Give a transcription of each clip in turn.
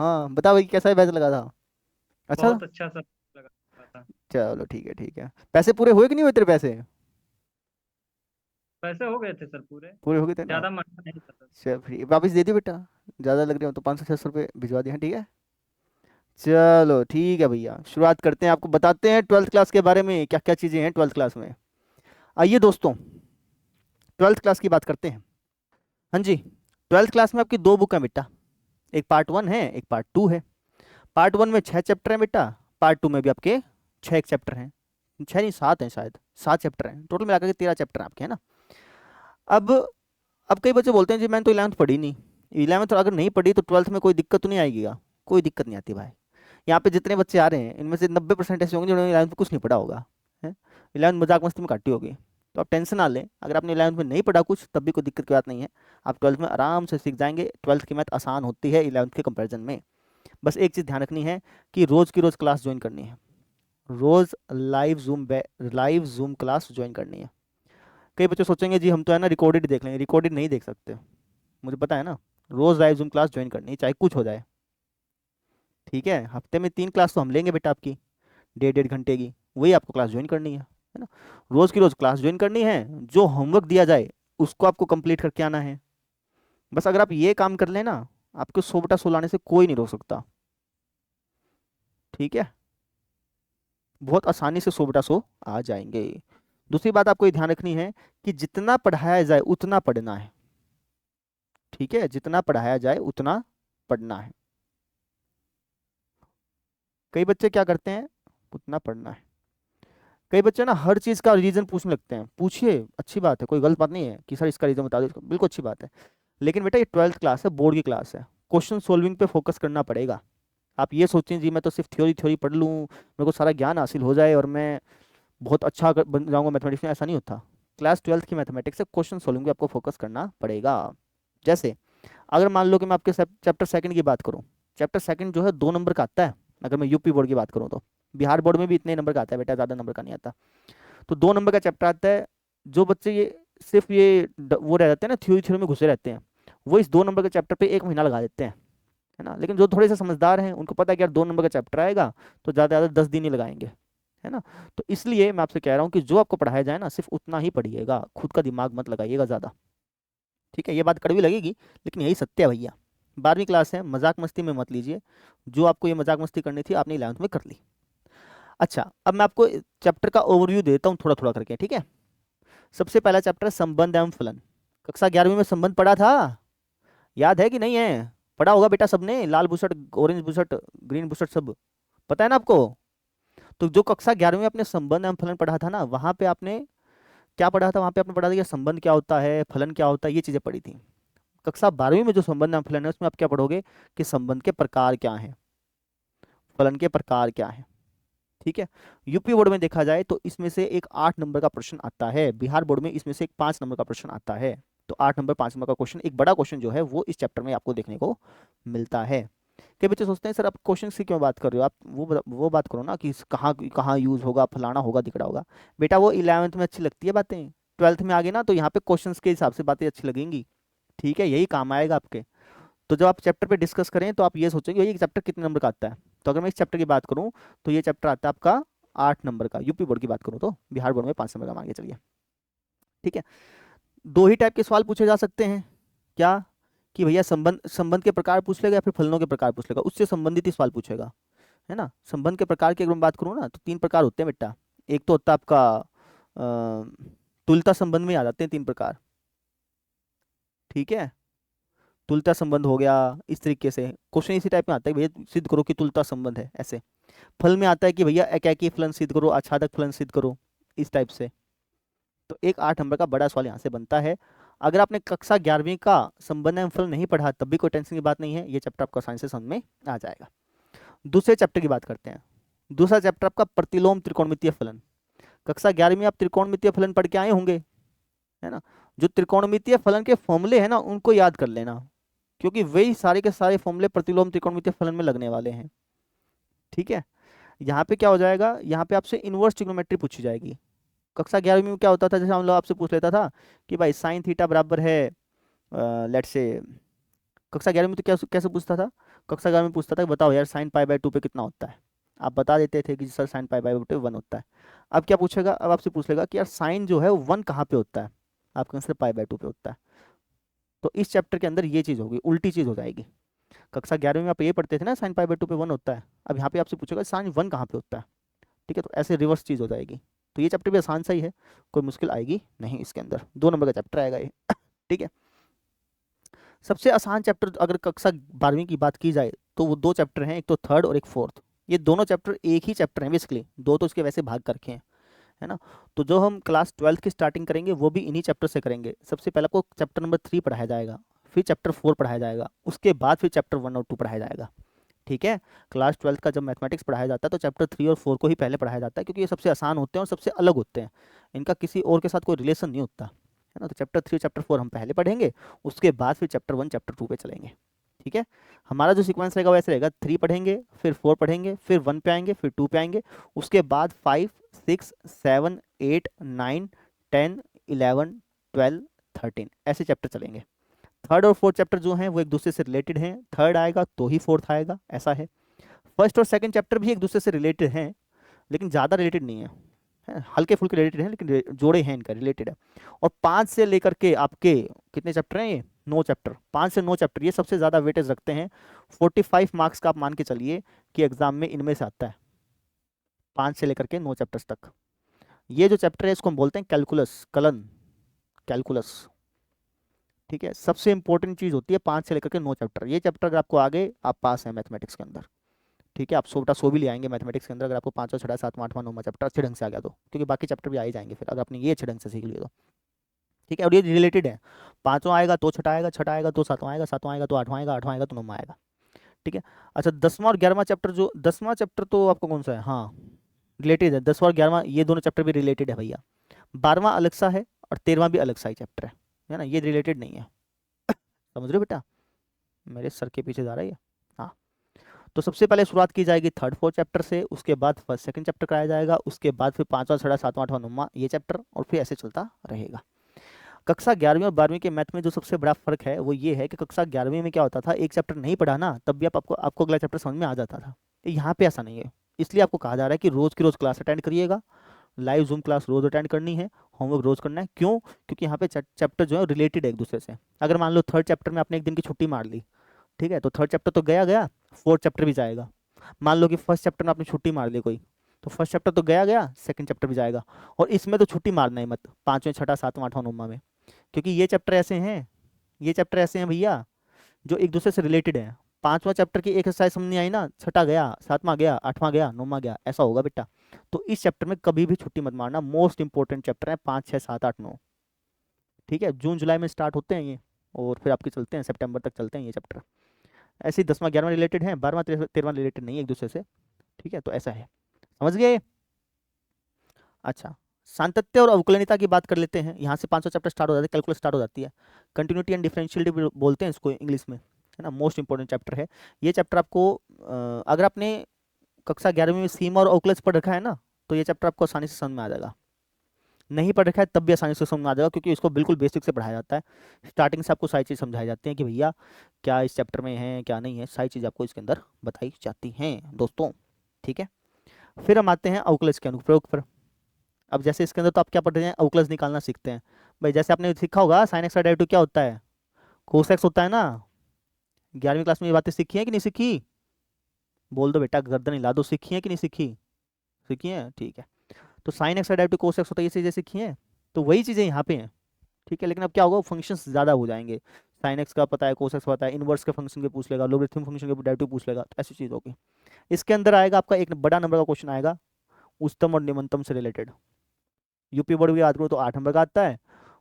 हाँ बता भाई, कैसा बैच लगा था? अच्छा था? बहुत अच्छा सर लगा था। चलो ठीक है ठीक है। पैसे पूरे हुए कि नहीं हुए तेरे पैसे? पैसे हो गए थे सर पूरे। पूरे हो गए थे ना? ज्यादा महंगा नहीं था सर। चल फ्री वापस दे दियो बेटा। ज़्यादा लग रहे हो तो 500 600 रुपये भिजवा दिए हैं, ठीक है। चलो ठीक है भैया, शुरुआत करते हैं, आपको बताते हैं ट्वेल्थ क्लास के बारे में क्या क्या चीज़ें हैं ट्वेल्थ क्लास में। आइए दोस्तों, ट्वेल्थ क्लास की बात करते हैं। हाँ जी, ट्वेल्थ क्लास में आपकी दो बुक है बेटा। एक पार्ट वन है, एक पार्ट टू है। पार्ट वन में 6 चैप्टर हैं बेटा। पार्ट टू में भी आपके 6 चैप्टर हैं। 6 नहीं 7 हैं शायद। 7 चैप्टर हैं टोटल मिलाकर के, 13 चैप्टर आपके, है ना। अब अब कई बच्चे बोलते हैं जी मैंने तो इलेवंथ पढ़ी नहीं। इलेवंथ अगर नहीं पढ़ी तो ट्वेल्थ में कोई दिक्कत तो नहीं आएगी क्या? कोई दिक्कत नहीं आती भाई। यहाँ पे जितने बच्चे आ रहे हैं इनमें से 90% ऐसे होंगे जिन्होंने इलेवंथ में कुछ नहीं पढ़ा होगा। है, इलेवंथ मजाक मस्ती में काटी होगी। तो आप टेंशन ना लें, अगर आपने इलेवंथ में नहीं पढ़ा कुछ तब भी कोई दिक्कत की बात नहीं है। आप ट्वेल्थ में आराम से सीख जाएंगे। ट्वेल्थ की मैथ आसान होती है इलेवंथ के कंपेरिजन में। बस एक चीज़ ध्यान रखनी है कि रोज़ की रोज़ क्लास ज्वाइन करनी है। रोज़ लाइव जूम क्लास ज्वाइन करनी है। कई बच्चे सोचेंगे जी हम तो है ना रिकॉर्डेड देख लेंगे, रिकॉर्डेड नहीं देख सकते। मुझे पता है ना। रोज़ लाइव जूम क्लास ज्वाइन करनी है चाहे कुछ हो जाए। ठीक है, हफ्ते में 3 क्लास तो हम लेंगे बेटा आपकी, 1.5 1.5 घंटे की। वही आपको क्लास ज्वाइन करनी है ना। रोज़ की रोज़ क्लास ज्वाइन करनी है। जो होमवर्क दिया जाए उसको आपको कंप्लीट करके आना है। बस अगर आप ये काम कर लेना, आपको 100 बटा 100 लाने से कोई नहीं रोक सकता। ठीक है, बहुत आसानी से 100 बटा 100 आ जाएंगे। दूसरी बात आपको ये ध्यान रखनी है कि जितना पढ़ाया जाए उतना पढ़ना है। ठीक है, जितना पढ़ाया जाए उतना पढ़ना है। कई बच्चे क्या करते हैं, उतना पढ़ना है। कई बच्चे ना हर चीज़ का रीज़न पूछने लगते हैं। पूछिए, अच्छी बात है, कोई गलत बात नहीं है कि सर इसका रीज़न बता दो, बिल्कुल अच्छी बात है। लेकिन बेटा ये ट्वेल्थ क्लास है, बोर्ड की क्लास है। क्वेश्चन सोल्विंग पे फोकस करना पड़ेगा। आप ये सोचें जी मैं तो सिर्फ थ्योरी थ्योरी पढ़ लूँ, मेरे को सारा ज्ञान हासिल हो जाए और मैं बहुत अच्छा बन जाऊंगा मैथमेटिक्स में, ऐसा नहीं होता। क्लास ट्वेल्थ की मैथमेटिक्स से क्वेश्चन सोल्विंग पे आपको फोकस करना पड़ेगा। जैसे अगर मान लो कि मैं आपके चैप्टर सेकंड की बात करूँ। चैप्टर सेकंड जो है 2 नंबर का आता है। अगर मैं यूपी बोर्ड की बात करूँ तो बिहार बोर्ड में भी इतने नंबर का आता है बेटा, ज़्यादा नंबर का नहीं आता। तो 2 नंबर का चैप्टर आता है। जो बच्चे ये सिर्फ ये वो रह जाते हैं ना, थ्योरी थ्योरी में घुसे रहते हैं, वो इस 2 नंबर के चैप्टर पे 1 महीना लगा देते हैं। है ना, लेकिन जो थोड़े से समझदार हैं उनको पता है कि यार 2 नंबर का चैप्टर आएगा तो ज़्यादा से ज़्यादा 10 दिन ही लगाएंगे। है ना। तो इसलिए मैं आपसे कह रहा हूँ कि जो आपको पढ़ाया जाए ना सिर्फ उतना ही पढ़िएगा, खुद का दिमाग मत लगाइएगा ज़्यादा। ठीक है, ये बात कड़वी लगेगी लेकिन यही सत्य है भैया। 12वीं क्लास है, मजाक मस्ती में मत लीजिए। जो आपको ये मजाक मस्ती करनी थी आपने 11th में कर ली। अच्छा, अब मैं आपको चैप्टर का ओवरव्यू देता हूँ थोड़ा थोड़ा करके, ठीक है। सबसे पहला चैप्टर है संबंध एवं फलन। कक्षा 11वीं में संबंध पढ़ा था, याद है कि नहीं है? पढ़ा होगा बेटा सबने, लाल बुसट, ऑरेंज बुसट, ग्रीन बुसट, सब पता है ना आपको। तो जो कक्षा 11वीं में आपने संबंध एवं फलन पढ़ा था ना, वहां पे आपने क्या पढ़ा था? वहां पे आपने पढ़ा था कि संबंध क्या होता है, फलन क्या होता है, ये चीजें पढ़ी थी। कक्षा 12वीं में जो संबंध एवं फलन है उसमें आप क्या पढ़ोगे कि संबंध के प्रकार क्या हैं, फलन के प्रकार क्या हैं। ठीक है। यूपी बोर्ड में देखा जाए तो इसमें से एक 8 नंबर का प्रश्न आता है, बिहार बोर्ड में इसमें से एक 5 नंबर का प्रश्न आता है। तो 8 नंबर 5 नंबर का क्वेश्चन, एक बड़ा क्वेश्चन जो है वो इस चैप्टर में आपको देखने को मिलता है। कई बच्चे सोचते हैं सर आप क्वेश्चन की क्यों बात कर रहे हो, आप वो बात करो ना कि कहाँ कहाँ यूज होगा, फलाना होगा दिखड़ा होगा। बेटा वो 11th में अच्छी लगती है बातें, ट्वेल्थ में आगे ना तो यहाँ पे क्वेश्चंस के हिसाब से बातें अच्छी लगेंगी। ठीक है, यही काम आएगा आपके। तो जब आप चैप्टर पे डिस्कस करें तो आप ये सोचेंगे ये चैप्टर कितने नंबर का आता है। तो अगर मैं इस चैप्टर की बात करूं तो ये चैप्टर आता है आपका 8 नंबर का। यूपी बोर्ड की बात करूं तो बिहार बोर्ड में 5 नंबर का मान के चलिए। ठीक है। दो ही टाइप के सवाल पूछे जा सकते हैं। क्या? कि भैया संबंध संबंध के प्रकार पूछ लेगा या फिर फलनों के प्रकार पूछ लेगा, उससे संबंधित ही सवाल पूछेगा। है ना। संबंध के प्रकार की अगर मैं बात करूँ ना तो 3 प्रकार होते हैं बेटा। एक तो होता है आपका तुल्यता संबंध में आ जाते हैं 3 प्रकार। ठीक है, तुल्यता संबंध हो गया। इस तरीके से क्वेश्चन इसी टाइप में आता है, भैया सिद्ध करो कि तुल्यता संबंध है, ऐसे। फल में आता है कि भैया एकाकी फलन सिद्ध करो, आच्छादक फलन सिद्ध करो, इस टाइप से। तो एक 8 नंबर का बड़ा सवाल यहाँ से बनता है। अगर आपने कक्षा 11वीं का संबंध एवं फलन नहीं पढ़ा तब भी कोई टेंशन की बात नहीं है, ये चैप्टर आपका आसानी से समझ में आ जाएगा। दूसरे चैप्टर की बात करते हैं। दूसरा चैप्टर आपका प्रतिलोम त्रिकोणमितीय फलन। कक्षा 11वीं में आप त्रिकोणमितीय फलन पढ़ के आए होंगे, है ना। जो त्रिकोणमितीय फलन के फॉर्मूले हैं ना उनको याद कर लेना, क्योंकि वही सारे के सारे फॉर्मूले प्रतिलोम त्रिकोणमितीय फलन में लगने वाले हैं। ठीक है। यहाँ पे क्या हो जाएगा, यहाँ पे आपसे इनवर्स ट्रिग्नोमेट्री पूछी जाएगी। कक्षा 11वीं में क्या होता था, जैसे हम लोग आपसे पूछ लेता था कि भाई साइन थीटा बराबर है, लेट से, कक्षा 11वीं में तो क्या कैसे पूछता था, कक्षा 11 में पूछता था कि बताओ यार साइन पाई बाय 2 पे कितना होता है, आप बता देते थे कि सर साइन पाई बाय 2 1 होता है। अब क्या पूछेगा, अब आपसे पूछ लेगा कि यार साइन जो है वो 1 कहाँ पे होता है, आपके आंसर पाई बाय 2 पे होता है। तो इस चैप्टर के अंदर ये चीज़ होगी, उल्टी चीज़ हो जाएगी। कक्षा 11 में आप ये पढ़ते थे ना साइन पाई बाय 2 पे 1 होता है, अब यहाँ पे आपसे पूछेगा साइन 1 कहाँ पे होता है। ठीक है, तो ऐसे रिवर्स चीज़ हो जाएगी। तो ये चैप्टर भी आसान सा ही है, कोई मुश्किल आएगी नहीं इसके अंदर, 2 नंबर का चैप्टर आएगा ये। ठीक है, सबसे आसान चैप्टर अगर कक्षा 12वीं की बात की जाए तो वो 2 चैप्टर हैं, एक तो थर्ड और एक फोर्थ। ये दोनों चैप्टर एक ही चैप्टर हैं बेसिकली, 2 तो इसके वैसे भाग कर रखे हैं, है ना। तो जो हम क्लास 12th की स्टार्टिंग करेंगे वो भी इन्हीं चैप्टर से करेंगे। सबसे पहले आपको चैप्टर नंबर 3 पढ़ाया जाएगा, फिर चैप्टर 4 पढ़ाया जाएगा, उसके बाद फिर चैप्टर 1 और 2 पढ़ाया जाएगा। ठीक है, क्लास 12th का जब मैथमेटिक्स पढ़ाया जाता है तो चैप्टर 3 और 4 को ही पहले पढ़ाया जाता है, क्योंकि ये सबसे आसान होते हैं और सबसे अलग होते हैं, इनका किसी और के साथ कोई रिलेशन नहीं होता, है ना। तो चैप्टर 3 चैप्टर 4 हम पहले पढ़ेंगे, उसके बाद फिर चैप्टर 1 चैप्टर 2 पे चलेंगे। ठीक है, हमारा जो सीक्वेंस रहेगा वैसे रहेगा, 3 पढ़ेंगे, फिर 4 पढ़ेंगे, फिर 1 पे आएंगे, फिर 2 पे आएंगे, उसके बाद 5 6 7 8 9 10 11 12 13 ऐसे चैप्टर चलेंगे। थर्ड और फोर्थ चैप्टर जो हैं वो एक दूसरे से रिलेटेड हैं, थर्ड आएगा तो ही फोर्थ आएगा, ऐसा है। फर्स्ट और सेकंड चैप्टर भी एक दूसरे से रिलेटेड हैं, लेकिन ज़्यादा रिलेटेड नहीं है, हल्के फुल्के रिलेटेड हैं, लेकिन जोड़े हैं इनका, रिलेटेड है। और 5 से लेकर के आपके कितने चैप्टर हैं ये, 9 चैप्टर, 5 से 9 चैप्टर ये सबसे ज़्यादा वेटेज रखते हैं। 45 मार्क्स का आप मान के चलिए कि एग्जाम में इनमें से आता है, 5 से लेकर के 9 चैप्टर्स तक। ये जो चैप्टर है इसको हम बोलते हैं कैलकुलस, कलन कैलकुलस। ठीक है, सबसे इंपॉर्टेंट चीज़ होती है 5 से लेकर के 9 चैप्टर, ये चैप्टर अगर आपको आ गए आप पास हैं मैथमेटिक्स के अंदर। ठीक है, आप सोटा सो भी ले आएंगे मैथमेटिक्स के अंदर अगर आपको 5वां 6वां 7वां 8वां 9वां चैप्टर अच्छे ढंग से आ गया तो, क्योंकि बाकी चैप्टर भी आ ही जाएंगे फिर अगर आपने ये अच्छे ढंग से सीख लिया तो। ठीक है, और ये रिलेटेड है, 5वां आएगा तो छठा आएगा, छठा आएगा तो 7वां आएगा, 7वां आएगा तो 8वां आएगा, 8वां आएगा तो 9वां आएगा। ठीक है, अच्छा 10वां और 11वां चैप्टर, जो 10वां चैप्टर तो आपको कौन सा है, हाँ रिलेटेड है, 10वां और 11वां ये दोनों चैप्टर भी रिलेटेड है भैया। 12वां अलग सा है और 13वां भी अलग सा ही चैप्टर है ना, ये रिलेटेड नहीं है, समझ रहे हो बेटा, मेरे सर के पीछे जा रहा है ये। हाँ, तो सबसे पहले शुरुआत की जाएगी थर्ड फोर्थ चैप्टर से, उसके बाद फर्स्ट सेकंड चैप्टर कराया जाएगा, उसके बाद फिर 5वां 6वां 7वां 8वां 9वां ये चैप्टर, और फिर ऐसे चलता रहेगा। कक्षा 11वीं और 12वीं के मैथ में जो सबसे बड़ा फर्क है वो ये है कि कक्षा 11वीं में क्या होता था, एक चैप्टर नहीं पढ़ा ना तब भी आपको आपको अगला चैप्टर समझ में आ जाता था। यहाँ पे ऐसा नहीं है, इसलिए आपको कहा जा रहा है कि रोज की रोज क्लास अटेंड करिएगा, लाइव जूम क्लास रोज अटेंड करनी है, होमवर्क रोज करना है। क्यों? क्योंकि यहाँ पे चैप्टर जो है रिलेटेड है एक दूसरे से। अगर मान लो थर्ड चैप्टर में आपने एक दिन की छुट्टी मार ली, ठीक है, तो थर्ड चैप्टर तो गया गया, फोर्थ चैप्टर भी जाएगा। मान लो कि फर्स्ट चैप्टर में आपने छुट्टी मार ली कोई, तो फर्स्ट चैप्टर तो गया गया, सेकंड चैप्टर भी जाएगा। और इसमें तो छुट्टी मारना ही मत, 5वें 6वां 7वां 8वां 9वां में, क्योंकि ये चैप्टर ऐसे हैं, ये चैप्टर ऐसे हैं भैया जो एक दूसरे से रिलेटेड है। 5वां चैप्टर की एक एक्सरसाइज समझ नहीं आई ना, छठा गया, 7वां गया, 8वां गया, 9वां गया, ऐसा होगा बेटा। तो इस चैप्टर में कभी भी छुट्टी मत मारना, मोस्ट इंपॉर्टेंट चैप्टर है 5 6 7 8 9। ठीक है, जून जुलाई में स्टार्ट होते हैं ये, और फिर आपके चलते हैं सितंबर तक चलते हैं ये चैप्टर। ऐसे ही 10वां 11वां रिलेटेड है, 12वां 13वां रिलेटेड नहीं है एक दूसरे से। ठीक है, तो ऐसा है, समझ गए। अच्छा, सातत्य और अवकलनिता की बात कर लेते हैं, यहाँ से 5वां चैप्टर स्टार्ट हो जाता है, कैलकुलस स्टार्ट हो जाती है। कंटिन्यूटी एंड डिफरेंशियलिटी बोलते हैं इसको इंग्लिश में, है ना, मोस्ट इंपॉर्टेंट चैप्टर है ये चैप्टर। आपको अगर आपने कक्षा 11वीं में सीमा और अवकलज पढ़ रखा है ना, तो ये चैप्टर आपको आसानी से समझ में आ जाएगा। नहीं पढ़ रखा है तब भी आसानी से समझ में आ जाएगा, क्योंकि इसको बिल्कुल बेसिक से पढ़ाया जाता है, स्टार्टिंग से आपको सारी चीज़ समझाई जाती हैं कि भैया क्या इस चैप्टर में है क्या नहीं है, सारी चीज़ आपको इसके अंदर बताई जाती हैं दोस्तों। ठीक है, फिर हम आते हैं अवकलज के अनुप्रयोग पर। अब जैसे इसके अंदर तो आप क्या पढ़ रहे हैं, अवकलज निकालना सीखते हैं भाई। जैसे आपने सीखा होगा साइन एक्स का डेरिवेटिव क्या होता है, कोस एक्स होता है ना। 11वीं क्लास में ये बातें सीखी हैं कि नहीं सीखी, बोल दो बेटा, गर्दन हिला दो, सीखी है कि नहीं सीखी, सीखी है, ठीक है। तो साइन एक्स का डेरिवेटिव कोस एक्स होता है, ये चीज़ें सीखी हैं, तो वही चीज़ें यहाँ पे हैं। ठीक है, लेकिन अब क्या होगा, फंक्शंस ज़्यादा हो जाएंगे, साइन एक्स का पता है, कोस एक्स पता है, इनवर्स के फंक्शन के पूछ लेगा, लोगरिथमिक फंक्शन के डेरिवेटिव पूछ लेगा, तो ऐसी चीज़ होगी। इसके अंदर आएगा आपका एक बड़ा नंबर का क्वेश्चन आएगा, उच्चतम और निम्नतम से रिलेटेड। यूपी बोर्ड की बात करो तो 8 नंबर का आता है,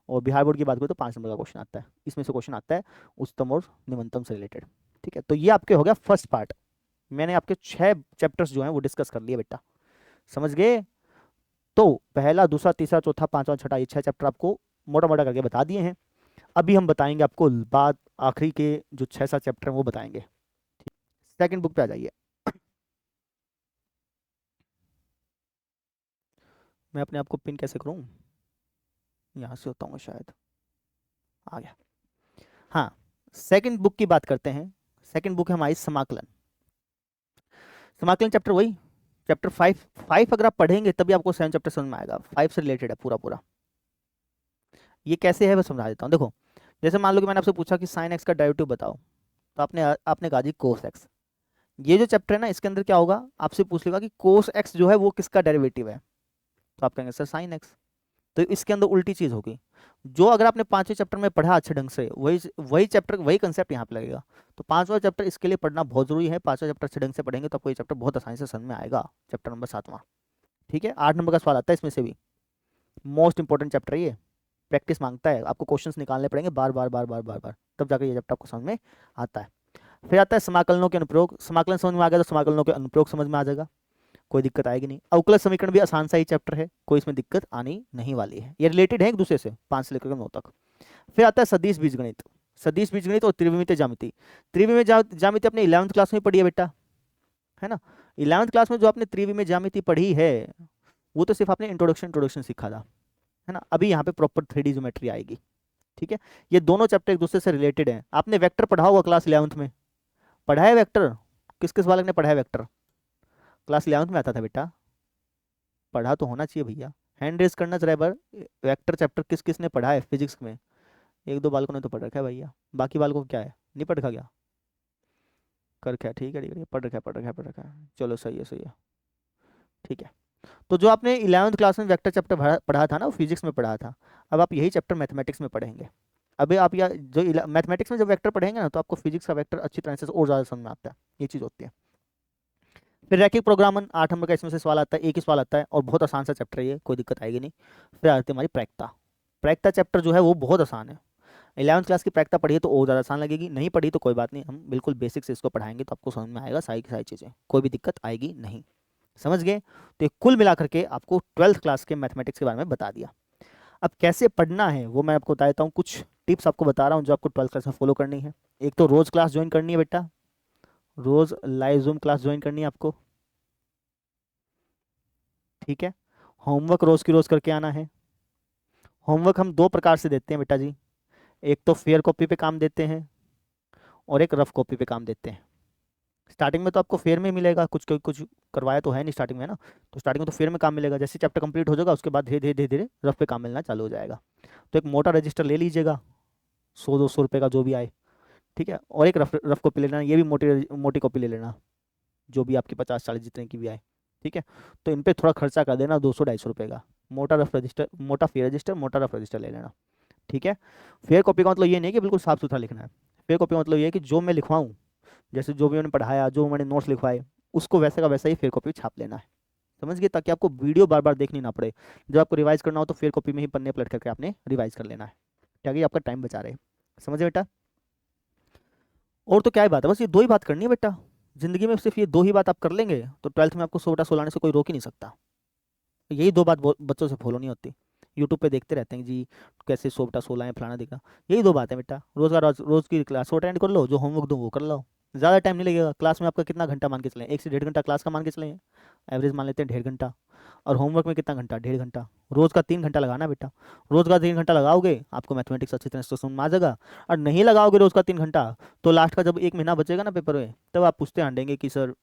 और बिहार बोर्ड की बात करो तो 5 नंबर का क्वेश्चन आता है, इसमें से क्वेश्चन आता है उच्चतम और निम्नतम से रिलेटेड। ठीक है, तो ये आपके हो गया फर्स्ट पार्ट, मैंने आपके 6 चैप्टर्स जो हैं वो डिस्कस कर लिए बेटा, समझ गए। तो पहला दूसरा तीसरा चौथा पांचवा छठा ये 6 चैप्टर आपको मोटा मोटा करके बता दिए हैं। अभी हम बताएंगे आपको बाद आखिरी के जो 6 7 चैप्टर हैं वो बताएंगे। सेकंड बुक पे आ जाइए। मैं अपने आप को पिन कैसे करूं, यहाँ से होता हूँ शायद, आ गया। हाँ, सेकंड बुक की बात करते हैं। सेकंड बुक है हमारी समाकलन। समाकलन चैप्टर वही चैप्टर 5 अगर आप पढ़ेंगे तभी आपको 7 चैप्टर समझ में आएगा। 5 से रिलेटेड है पूरा पूरा। ये कैसे है मैं समझा देता हूँ। देखो जैसे मान लो कि मैंने आपसे पूछा कि साइन एक्स का डेरिवेटिव बताओ, तो आपने आपने कहा जी कोस एक्स। ये जो चैप्टर है ना इसके अंदर क्या होगा, आपसे पूछ लेगा कि कोस एक्स जो है वो किसका डेरिवेटिव है, तो आप कहेंगे सर साइन एक्स। तो इसके अंदर उल्टी चीज होगी। जो अगर आपने 5वें चैप्टर में पढ़ा अच्छे ढंग से, वही वही चैप्टर वही कंसेप्ट यहाँ पे लगेगा। तो 5वां चैप्टर इसके लिए पढ़ना बहुत जरूरी है। 5वां चैप्टर अच्छे ढंग से पढ़ेंगे तो आपको ये चैप्टर बहुत आसानी से समझ में आएगा। चैप्टर नंबर 7वां। ठीक है, 8 नंबर का सवाल आता है इसमें से भी। मोस्ट इंपॉर्टेंट चैप्टर है ये, प्रैक्टिस मांगता है, आपको क्वेश्चंस निकालने पड़ेंगे बार बार बार बार बार बार, तब जाकर ये चैप्टर आपको समझ में आता है। फिर आता है समाकलनों के अनुप्रयोग। समाकलन समझ में आ गया तो समाकलनों के अनुप्रयोग समझ में आ जाएगा, कोई दिक्कत आएगी नहीं। अवकलज समीकरण भी आसान सा ही चैप्टर है, कोई इसमें दिक्कत आनी नहीं वाली है, ये रिलेटेड है एक दूसरे से 5 से लेकर 9 तक। फिर आता है सदिश बीजगणित। सदिश बीजगणित और त्रिविमीय ज्यामिति। त्रिविमीय ज्यामिति अपने 11वीं क्लास में पढ़ी है बेटा, है ना। 11वीं क्लास में जो आपने त्रिविमीय ज्यामिति पढ़ी है वो तो सिर्फ आपने इंट्रोडक्शन सीखा था, है ना। अभी यहाँ पे प्रॉपर 3D ज्योमेट्री आएगी। ठीक है, ये दोनों चैप्टर एक दूसरे से रिलेटेड हैं। आपने वेक्टर पढ़ा होगा क्लास 11वीं में, पढ़ा है वेक्टर? किस किस बालक ने पढ़ा है वेक्टर? क्लास 11वीं में आता था बेटा, पढ़ा तो होना चाहिए भैया। हैंड रेज करना जरा एक बार, वेक्टर चैप्टर किस किस ने पढ़ा है फिजिक्स में? एक दो बालकों ने तो पढ़ रखा है भैया, बाकी बालकों को क्या है, नहीं पढ़ रखा क्या? कर क्या, ठीक है ठीक है, पढ़ रखा है पढ़ रखा है पढ़ रखा है, चलो सही है सही है। ठीक है, तो जो आपने 11वीं क्लास में वेक्टर चैप्टर पढ़ा था ना वो फिजिक्स में पढ़ा था, अब आप यही चैप्टर मैथमेटिक्स में पढ़ेंगे। अभी आप या जो मैथमेटिक्स में जब वेक्टर पढ़ेंगे ना तो आपको फिजिक्स का वेक्टर अच्छी तरह से और ज़्यादा समझ में आता है, ये चीज़ होती है। फिर रैखिक प्रोग्रामन 8 नंबर का इसमें से सवाल आता है, एक ही सवाल आता है और बहुत आसान सा चैप्टर है ये, कोई दिक्कत आएगी नहीं। फिर आती है हमारी प्रायिकता। प्रायिकता चैप्टर जो है वो बहुत आसान है। 11वीं क्लास की प्रायिकता पढ़िए तो और ज़्यादा आसान लगेगी, नहीं पढ़ी तो कोई बात नहीं, हम बिल्कुल बेसिक से इसको पढ़ाएंगे तो आपको समझ में आएगा सारी की सारी चीज़ें, कोई भी दिक्कत आएगी नहीं। समझ गए? तो ये कुल मिलाकर के आपको 12th क्लास के मैथमेटिक्स के बारे में बता दिया। अब कैसे पढ़ना है वो मैं आपको बता देता हूँ, कुछ टिप्स आपको बता रहा हूँ जो आपको 12th क्लास में फॉलो करनी है। एक तो रोज़ क्लास ज्वाइन करनी है बेटा, रोज़ लाइव जूम क्लास ज्वाइन करनी है आपको। ठीक है, होमवर्क रोज़ की रोज़ करके आना है। होमवर्क हम 2 प्रकार से देते हैं बेटा जी, एक तो फेयर कॉपी पे काम देते हैं और एक रफ कॉपी पे काम देते हैं। स्टार्टिंग में तो आपको फेयर में मिलेगा, कुछ कुछ करवाया तो है नहीं स्टार्टिंग में ना, तो स्टार्टिंग में तो फेयर में काम मिलेगा, जैसे चैप्टर कंप्लीट हो जाएगा उसके बाद धीरे धीरे धीरे धीरे रफ पे काम मिलना चालू हो जाएगा। तो एक मोटा रजिस्टर ले लीजिएगा, 100-200 रुपये का जो भी आए, ठीक है, और एक रफ रफ कॉपी ले लेना, ये भी मोटी कॉपी ले लेना, जो भी आपकी 50-40 जितने की भी आए। ठीक है, तो इन पर थोड़ा खर्चा कर देना 200-250 रुपये का। मोटा रफ रजिस्टर, मोटा फेयर रजिस्टर, मोटा रफ रजिस्टर ले लेना। ठीक है, फेयर कॉपी का मतलब ये नहीं कि बिल्कुल साफ सुथरा लिखना है, फेयर कॉपी का मतलब ये है कि जो मैं लिखवाऊँ, जैसे जो भी मैंने पढ़ाया, जो मैंने नोट्स लिखवाए, उसको वैसे का वैसा ही फेयर कॉपी छाप लेना है। समझ गए? ताकि आपको वीडियो बार बार देखनी ना पड़े, जब आपको रिवाइज करना हो तो फेयर कॉपी में ही पन्ने पलट करके आपने रिवाइज कर लेना है, ताकि आपका टाइम बचा रहे। समझे बेटा? और तो क्या ही बात है, बस ये 2 ही बात करनी है बेटा जिंदगी में, सिर्फ ये 2 ही बात आप कर लेंगे तो 12th में आपको 100/100 लाने से कोई रोक ही नहीं सकता। यही 2 बात बच्चों से फॉलो नहीं होती, यूट्यूब पे देखते रहते हैं जी कैसे 100/100 आए फलाना दिखा, यही 2 बातें बेटा। रोज़ का रोज़ की क्लास अटेंड कर लो, जो होमवर्क दो वो कर लो, ज़्यादा टाइम नहीं लगेगा। क्लास में आपका कितना घंटा मान के चलें, 1 से 1.5 घंटा क्लास का मान के चलें, एवरेज मान लेते हैं 1.5 घंटा, और होमवर्क में कितना घंटा, 1.5 घंटा। रोज़ का 3 घंटा लगाना बेटा, रोज़ का 3 घंटा लगाओगे आपको मैथमेटिक्स अच्छी तरह से समझ में आ जाएगा। और नहीं लगाओगे रोज़ का 3 घंटा तो लास्ट का जब 1 महीना बचेगा ना पेपर में, तब आप पूछते हांडेंगे कि सर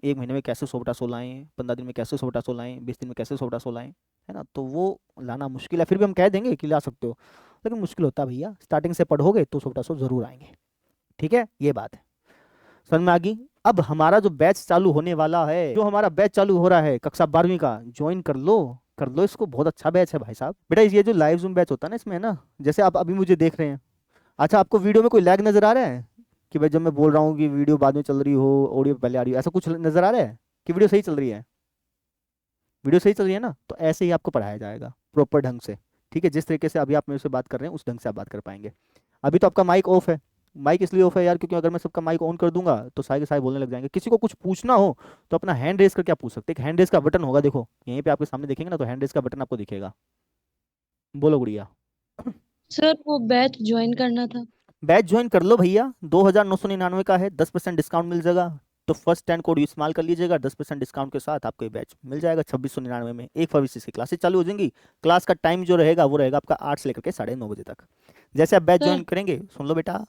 1 महीने में कैसे 100/100 आएँ, 15 दिन में कैसे 100/100 आएँ, 20 दिन में कैसे 100/100 आएँ, है ना। तो वो लाना मुश्किल है, फिर भी हम कह देंगे कि ला सकते हो, लेकिन मुश्किल होता है भैया। स्टार्टिंग से पढ़ोगे तो 100/100 जरूर आएंगे। ठीक है, ये बात है, समझ में आ गई। अब हमारा जो बैच चालू होने वाला है, जो हमारा बैच चालू हो रहा है कक्षा 12वीं का, ज्वाइन कर लो इसको, बहुत अच्छा बैच है भाई साहब। बेटा ये जो लाइव जूम बैच होता है ना, इसमें है ना, जैसे आप अभी मुझे देख रहे हैं, अच्छा आपको वीडियो में कोई लैग नजर आ रहा है कि भाई जब मैं बोल रहा हूँ कि वीडियो बाद में चल रही हो, ऑडियो पहले आ रही हो, ऐसा कुछ नजर आ रहा है कि वीडियो सही चल रही है? वीडियो सही चल रही है ना, तो ऐसे ही आपको पढ़ाया जाएगा प्रॉपर ढंग से। ठीक है, जिस तरीके से अभी आप मेरे से बात कर रहे हैं उस ढंग से आप बात कर पाएंगे। अभी तो आपका माइक ऑफ है, माइक इसलिए ऑफ है यार क्योंकि अगर मैं सबका माइक ऑन कर दूंगा तो सारे के सारे बोलने लग जाएंगे। किसी को कुछ पूछना हो तो अपना हैंड रेज करके आप पूछ सकते हैं, हैंड रेज का बटन होगा, देखो यहीं पे आपके सामने देखेंगे ना, तो हैंड रेज का बटन आपको दिखेगा। बोलो गुड़िया। सर वो बैच ज्वाइन करना था। बैच ज्वाइन कर लो भैया, 2,999 का है, 10% डिस्काउंट मिल जाएगा। तो फर्स्ट 10 कोड इस्तेमाल कर लीजिएगा, 10% डिस्काउंट के साथ आपको ये बैच मिल जाएगा 2699 में। 1 फरवरी से इसकी क्लासेस चालू हो जाएंगी। क्लास का टाइम जो रहेगा वो रहेगा आपका 8 से लेकर के 9:30 बजे तक। जैसे आप बैच सर ज्वाइन करेंगे, सुन लो बेटा,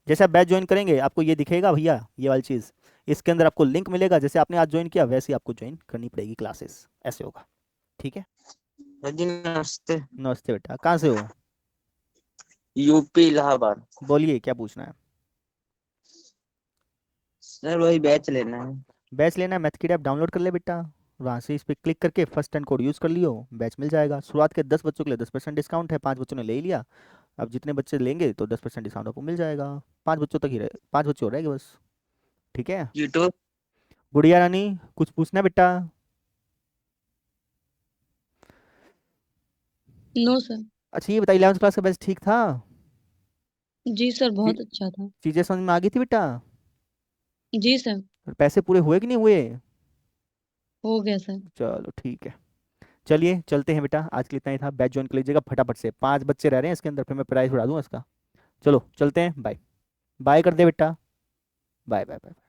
जैसे आप बैच ज्वाइन करेंगे आपको ये दिखेगा भैया, ये वाली चीज़, इसके अंदर आपको लिंक मिलेगा, जैसे आपने आज ज्वाइन किया वैसे ही आपको ज्वाइन करनी पड़ेगी क्लासेस, ऐसे होगा। ठीक है। सर जी नमस्ते। नमस्ते बेटा, कहाँ से हो? यूपी इलाहाबाद। बोलिए क्या पूछना है? सर वही बैच लेना है। बैच लेना है, मैथ किट ऐप डाउनलोड कर ले बेटा, वहाँ से इस पर क्लिक करके फर्स्ट टाइम कोड यूज़ कर लियो, बैच मिल जाएगा। शुरुआत के 10 बच्चों के लिए 10% डिस्काउंट है, 5 बच्चों ने ले ही लिया, अब जितने बच्चे लेंगे तो 10% डिस्काउंट आपको मिल जाएगा। 5 बच्चों तक ही रहे, 5 बच्चे हो रहेंगे बस। ठीक है। यूट्यूब। गुड़िया रानी कुछ पूछना है बेटा? No sir. अच्छा ये बताइए 11th क्लास का बैच ठीक था? जी सर, बहुत अच्छा था। चीज़ें समझ में आ गई थी बेटा? जी सर। और पैसे पूरे हुए कि नहीं हुए? हो गया सर। चलो ठीक है। चलिए चलते हैं बेटा, आज के लिए इतना ही था। बैच ज्वाइन कर लीजिएगा फटाफट से, 5 बच्चे रह रहे हैं इसके अंदर, फिर मैं प्राइस बढ़ा दूंगा इसका। चलो चलते हैं, बाय। बाय कर दे बेटा, बाय बाय बाय।